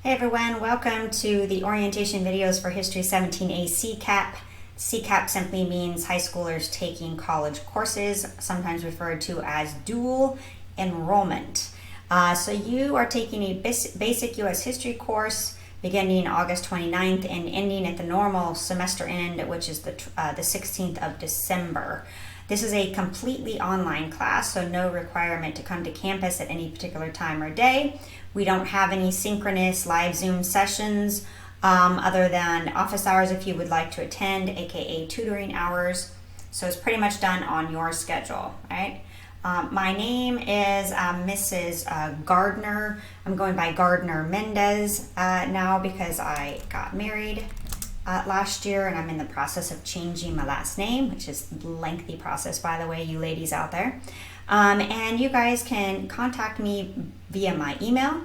Hey everyone, welcome to the orientation videos for History 17A CCAP. CCAP simply means high schoolers taking college courses, sometimes referred to as dual enrollment. So you are taking a basic U.S. history course beginning August 29th and ending at the normal semester end, which is the 16th of December. This is a completely online class, so no requirement to come to campus at any particular time or day. We don't have any synchronous live Zoom sessions other than office hours if you would like to attend, aka tutoring hours. So it's pretty much done on your schedule, right? My name is Mrs. Gardner. I'm going by Gardner Mendez now because I got married last year, and I'm in the process of changing my last name, which is a lengthy process, by the way, you ladies out there. And you guys can contact me via my email,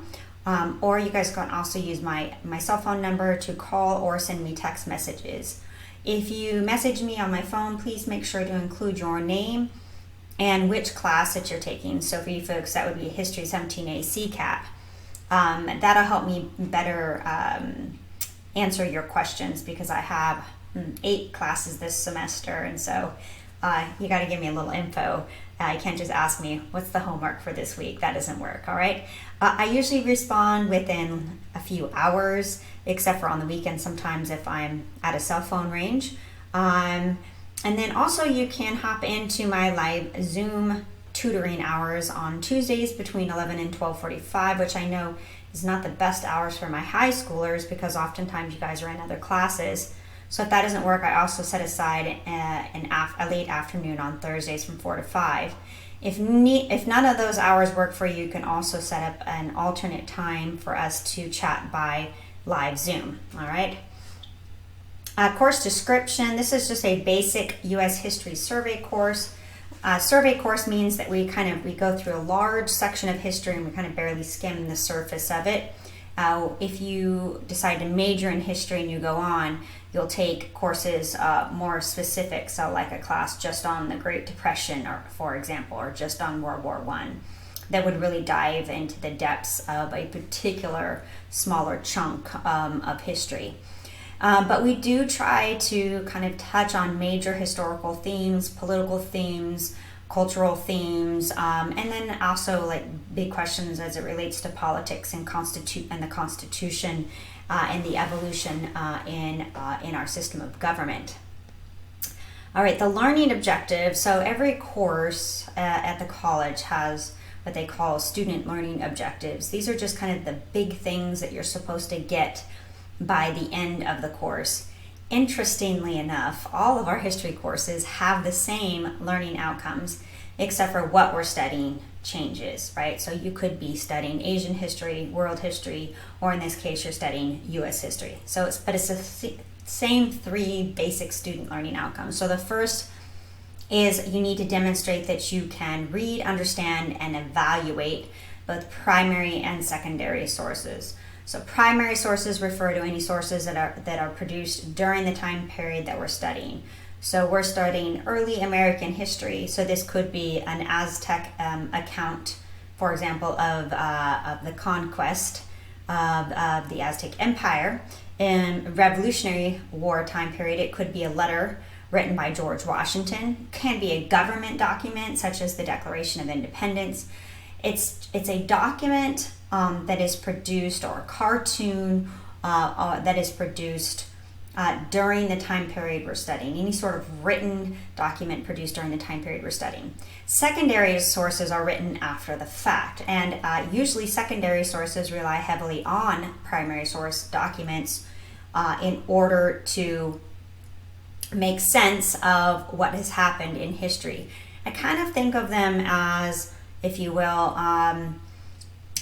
or you guys can also use my cell phone number to call or send me text messages. If you message me on my phone, please make sure to include your name and which class that you're taking. So for you folks, that would be History 17A CCAP. That'll help me better answer your questions because I have 8 classes this semester, and so you got to give me a little info. You can't just ask me, what's the homework for this week? That doesn't work, all right? I usually respond within a few hours, except for on the weekend sometimes if I'm at a cell phone range. And then also you can hop into my live Zoom tutoring hours on Tuesdays between 11 and 12:45, which I know is not the best hours for my high schoolers because oftentimes you guys are in other classes. So if that doesn't work, I also set aside a late afternoon on Thursdays from 4 to 5. If none of those hours work for you, you can also set up an alternate time for us to chat by live Zoom, all right? Course description, this is just a basic U.S. history survey course. Survey course means that we go through a large section of history and we kind of barely skim the surface of it. If you decide to major in history and you go on, you'll take courses more specific, so like a class just on the Great Depression, or for example, or just on World War I, that would really dive into the depths of a particular smaller chunk of history. But we do try to kind of touch on major historical themes, political themes, cultural themes, and then also like big questions as it relates to politics and the Constitution and the evolution in our system of government. All right, the learning objective. So every course at the college has what they call student learning objectives. These are just kind of the big things that you're supposed to get by the end of the course. Interestingly enough, all of our history courses have the same learning outcomes, except for what we're studying changes, right? So you could be studying Asian history, world history, or in this case, you're studying U.S. history. It's the same 3 basic student learning outcomes. So the first is you need to demonstrate that you can read, understand, and evaluate both primary and secondary sources. So primary sources refer to any sources that are produced during the time period that we're studying. So we're studying early American history. So this could be an Aztec account, for example, of the conquest of the Aztec Empire. In Revolutionary War time period, it could be a letter written by George Washington. It can be a government document, such as the Declaration of Independence. It's a document that is produced, or a cartoon that is produced during the time period we're studying. Any sort of written document produced during the time period we're studying. Secondary sources are written after the fact, and usually secondary sources rely heavily on primary source documents in order to make sense of what has happened in history. I kind of think of them as, if you will,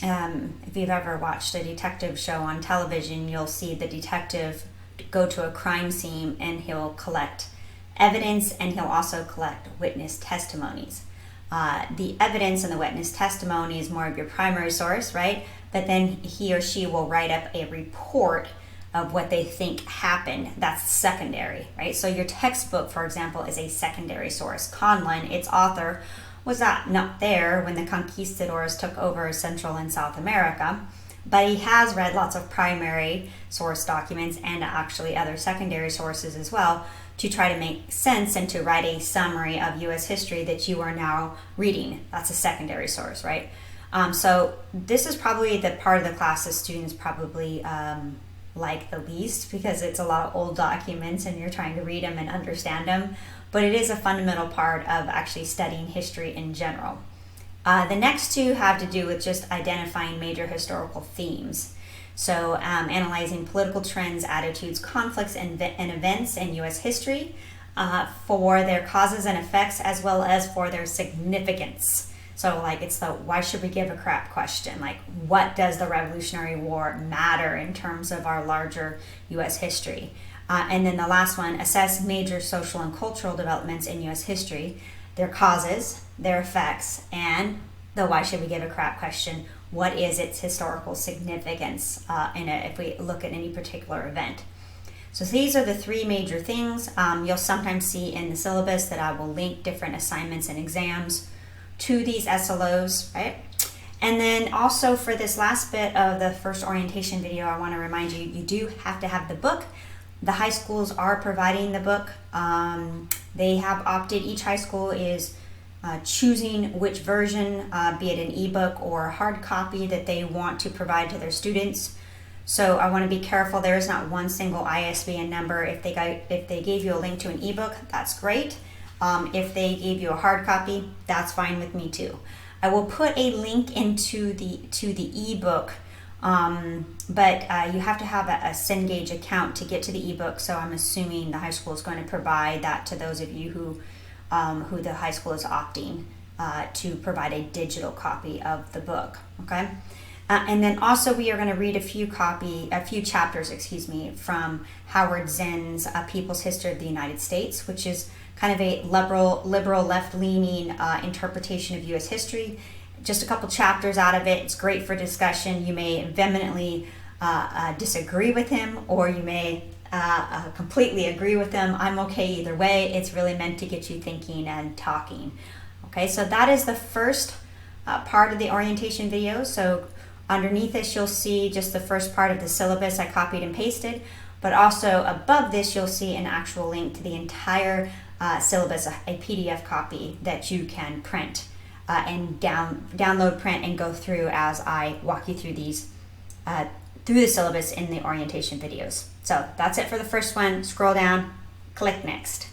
if you've ever watched a detective show on television, you'll see the detective go to a crime scene and he'll collect evidence and he'll also collect witness testimonies. The evidence and the witness testimony is more of your primary source, right? But then he or she will write up a report of what they think happened. That's secondary, right? So your textbook, for example, is a secondary source. Conlon, its author, was not there when the conquistadors took over Central and South America. but he has read lots of primary source documents and actually other secondary sources as well to try to make sense and to write a summary of U.S. history that you are now reading. That's a secondary source, right? So this is probably the part of the class that students probably like the least, because it's a lot of old documents and you're trying to read them and understand them. But it is a fundamental part of actually studying history in general. The next two have to do with just identifying major historical themes. So analyzing political trends, attitudes, conflicts, and events in U.S. history for their causes and effects, as well as for their significance. So like it's the why should we give a crap question? Like, what does the Revolutionary War matter in terms of our larger U.S. history? And then the last one, assess major social and cultural developments in U.S. history, their causes, their effects, and the why should we give a crap question. What is its historical significance if we look at any particular event? So these are the three major things. You'll sometimes see in the syllabus that I will link different assignments and exams to these SLOs, right? And then also for this last bit of the first orientation video, I want to remind you, you do have to have the book. The high schools are providing the book. They have opted, each high school is choosing which version, be it an ebook or a hard copy, that they want to provide to their students. So I want to be careful. There is not one single ISBN number. If they gave you a link to an ebook, that's great. If they gave you a hard copy, that's fine with me too. I will put a link into the ebook, but you have to have a Cengage account to get to the ebook. So I'm assuming the high school is going to provide that to those of you who the high school is opting to provide a digital copy of the book. Okay, and then also we are going to read a few chapters, from Howard Zinn's People's History of the United States, which is kind of a liberal left-leaning interpretation of U.S. history. Just a couple chapters out of it. It's great for discussion. You may vehemently disagree with him, or you may completely agree with him. I'm okay either way. It's really meant to get you thinking and talking. Okay, so that is the first part of the orientation video. So underneath this, you'll see just the first part of the syllabus I copied and pasted, but also above this, you'll see an actual link to the entire syllabus, a PDF copy that you can print and download, print, and go through as I walk you through these through the syllabus in the orientation videos. So that's it for the first one. Scroll down, click next.